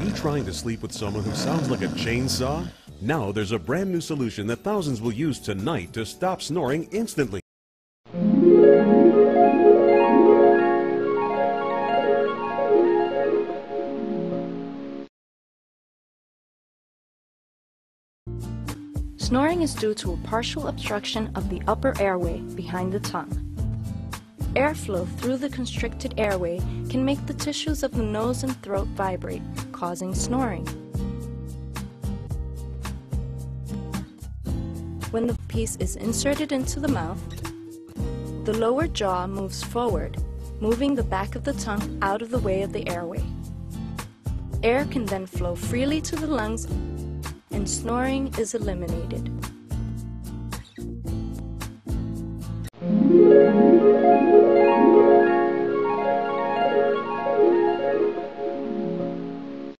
you trying to sleep with someone who sounds like a chainsaw? Now there's a brand new solution that thousands will use tonight to stop snoring instantly. Snoring is due to a partial obstruction of the upper airway behind the tongue. Airflow through the constricted airway can make the tissues of the nose and throat vibrate, causing snoring. When the piece is inserted into the mouth, the lower jaw moves forward, moving the back of the tongue out of the way of the airway. Air can then flow freely to the lungs, and snoring is eliminated.